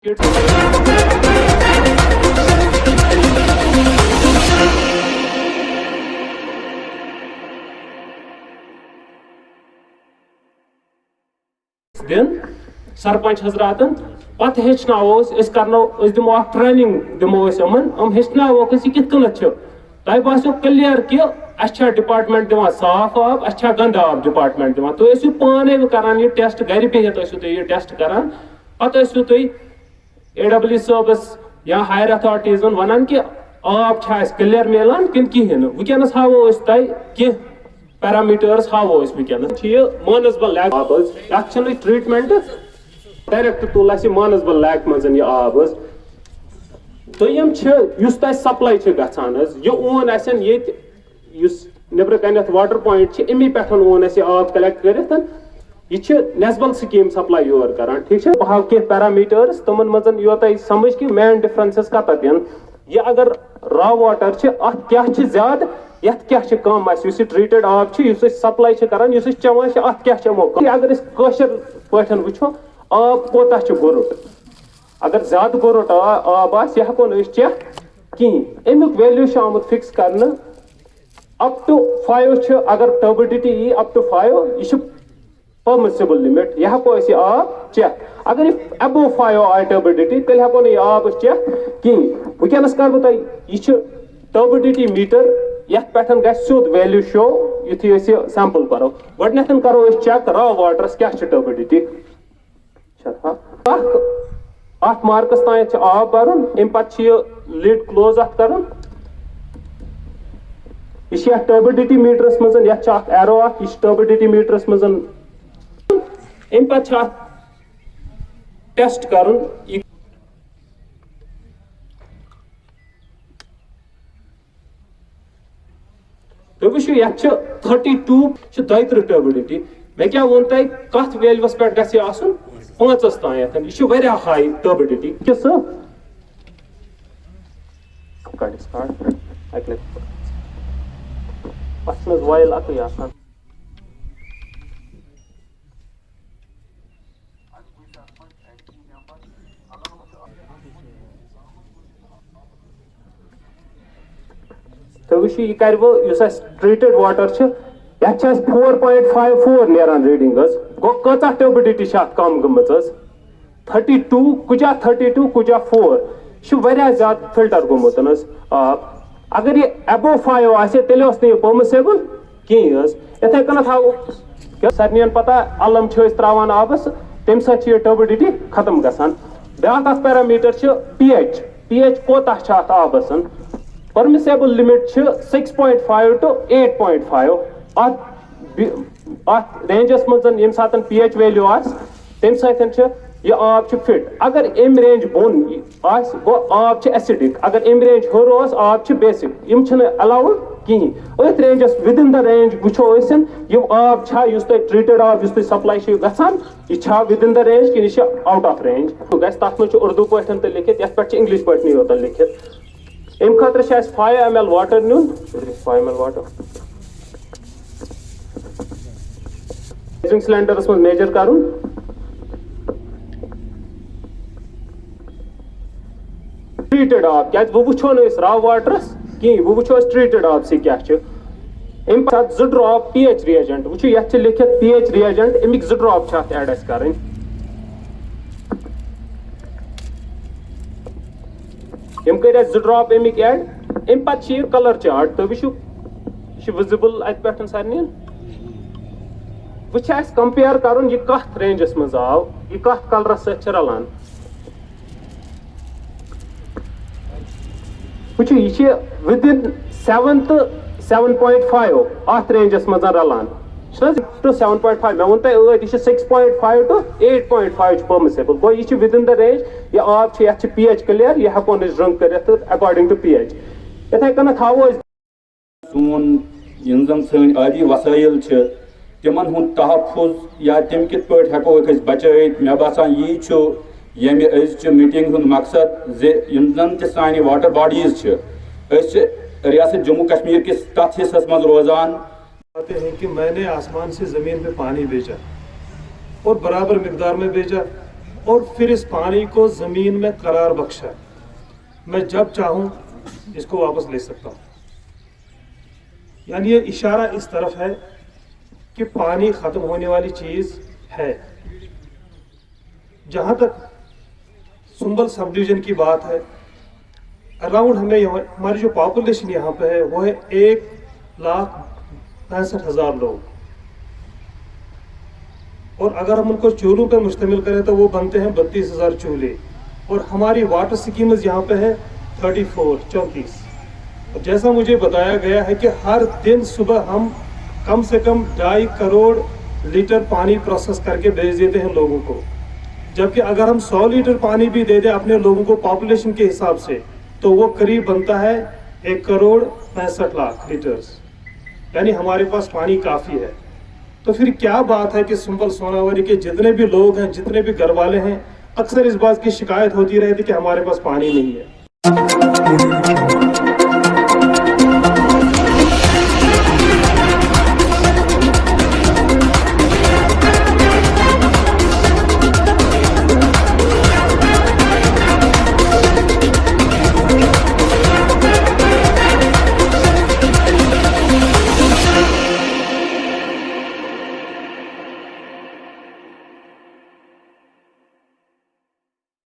दिन सरपंच हजरातन पत हेचनावो दिमो ट्रेनिंग दिमो हेचनावोक कित तह बासो क्लियर कि डिपार्टमेंट दिवान साफ आब गंद आब डिपार्टमेंट दिवान तुम पाने करान टेस्ट गर बिहित तुम टेस्ट करान पत तुम AWE सबस या हायर अथॉरिटीज वन कि आब क्लियर मिलान किन कहें वनस हावो तह कह पैरामीटर्स हावो वनस मानसबल लैक आब ये ट्रीटमेंट डायरेक्ट तुल मानसबल लैक मज यह आब दोम तह सप्लाई गसान यह ओन नबर कन वाटर पॉइंट अमी पे ओन आब कलेक्ट कर यह नेसबल स्कीम सप्लाई योर कर ठीक है हाव कह पैरामीटर्स तमन मजन यो तह समझ कि मेन डिफरेंसेस कत दिन यह अगर रॉ वाटर क्या ज्यादा यथ क्या कम ट्रीटेड आब सप्लाई करान चवान अत क्या चमो अगर पे वो आब कोता गुरुट अगर ज्यादा गुरुट आब यह हेको चेक कहें अमुक वैल्यू आमुत फिक्स कर अप टू 5 अगर टर्बिडिटी यी अप टू 5 यह परमिसिबल लिमिट यह हेको आब चेक अगर अबो 5 आय टर्बिडिटी तेल हेको यह आब चेक कहें वनस कर बह यह टर्बिडिटी मीटर यथ पे ग सोद वैल्यू शो युथी सैंपल करो गो करो चेक रॉ वाटरस क्या टर्बिडिटी अत मार्कस तान आब भरन अम पे लिड क्लोज अत कर यह टर्बिडिटी मीटरस मज एरो यह टर्बिडिटी मीटरस मज अम पे टेस्ट कर तुम वो ये 32 32 टर्बिडिटी मे क्या वो तह कत वैल्यूस पे गन 5 तान यह हाई टर्बिडिटी किस वायल अक तो वो यह कर ट्रीटेड वाटर यह 4.54 नीरान रीडिंग गो कचा टर्बिडिटी कम गम 32 कुजा 32 कुजा 4 यह ज्यादा फिल्टर गोमुत आब अगर यह अबो 5 आसे तेल परमिसिबल कहें इथे कन हाव सारे पता अलम त्रावान आबस तम सा टर्बिडिटी खत्म गसान ब्या पैरामीटर pH कोता आबस परमिसिबल लिमिट 6.5 to 8.5 अत रेंजस मज यम सात pH वैल्यू तम सा यह आब फिट अगर अम रेंज बोन गो आब एसिडिक अगर अम रेंज हर आब बेसिक यम अलाउड कहें अथ ranges with in the range वो यह आब ट्रीटेड आब सप्लाई गसान यह विद इन द रेंज कि यह आउट ऑफ रेंज तथ मज उर्दू पे लिखित ये पे इंग्लिश पे योत लिखित अम खतर 5 ml वाटर नुन 5 ml वाटर सिलेंडरस मज मेजर कर ट्रीटेड आब क्या वो वो रॉ वाटरस कहें वो वो ट्रीटेड आब से क्या अम पे 2 ड्रॉप pH रिएजेंट वो ये लिखित pH reagent Amik 2 drop add कर यम कर 2 ड्रॉप अमिक एड अम पे कलर चार्ट तो वो विजिबल अत पे सारे वो कंपेयर कर यह कत रेंजस मज आव यह कत कलरस सत रलान वो यह विद इन 7 to 7.5 अत रेंजस मज रलान to 7.5 मे वो तह 6.5 to 8.5 परमिसिबल गो यह विद इन द रेंज यह आब pH क्लियर यह हेको ड्रिंक कर अकॉर्डिंग टू pH इथे कन हावो सोन इन जन सन आदि वसाइल तिमन हुंद तहफुज या तम कित पे हेको बचात मे बासान यी यम मीटिंग हुंद मकसद जे इन जन सान वाटर बॉडीज रियासत जम्मू कश्मीर किस तथ हिस्सस मज रोजान हैं कि मैंने आसमान से जमीन पे पानी भेजा और बराबर मिकदार में भेजा और फिर इस पानी को ज़मीन में करार बख्शा। मैं जब चाहूँ इसको वापस ले सकता हूँ। यानी ये इशारा इस तरफ है कि पानी ख़त्म होने वाली चीज़ है। जहाँ तक सुंबल सब डिवीज़न की बात है, अराउंड हमारी जो पॉपुलेशन यहाँ पे है वो है 1,65,000 लोग, और अगर हम उनको चूल्हों पे मुश्तमिल करें तो वो बनते हैं 32,000 चूल्हे। और हमारी वाटर स्कीम्स यहाँ पे है 34। और जैसा मुझे बताया गया है कि हर दिन सुबह हम कम से कम 2.5 करोड़ लीटर पानी प्रोसेस करके भेज देते हैं लोगों को, जबकि अगर हम 100 लीटर पानी भी दे दें अपने लोगों को पॉपुलेशन के हिसाब से तो वो करीब बनता है 1,65,00,000 लीटर्स। यानी हमारे पास पानी काफ़ी है। तो फिर क्या बात है कि सुंबल सोनावारी के जितने भी लोग हैं, जितने भी घर वाले हैं, अक्सर इस बात की शिकायत होती रहती कि हमारे पास पानी नहीं है।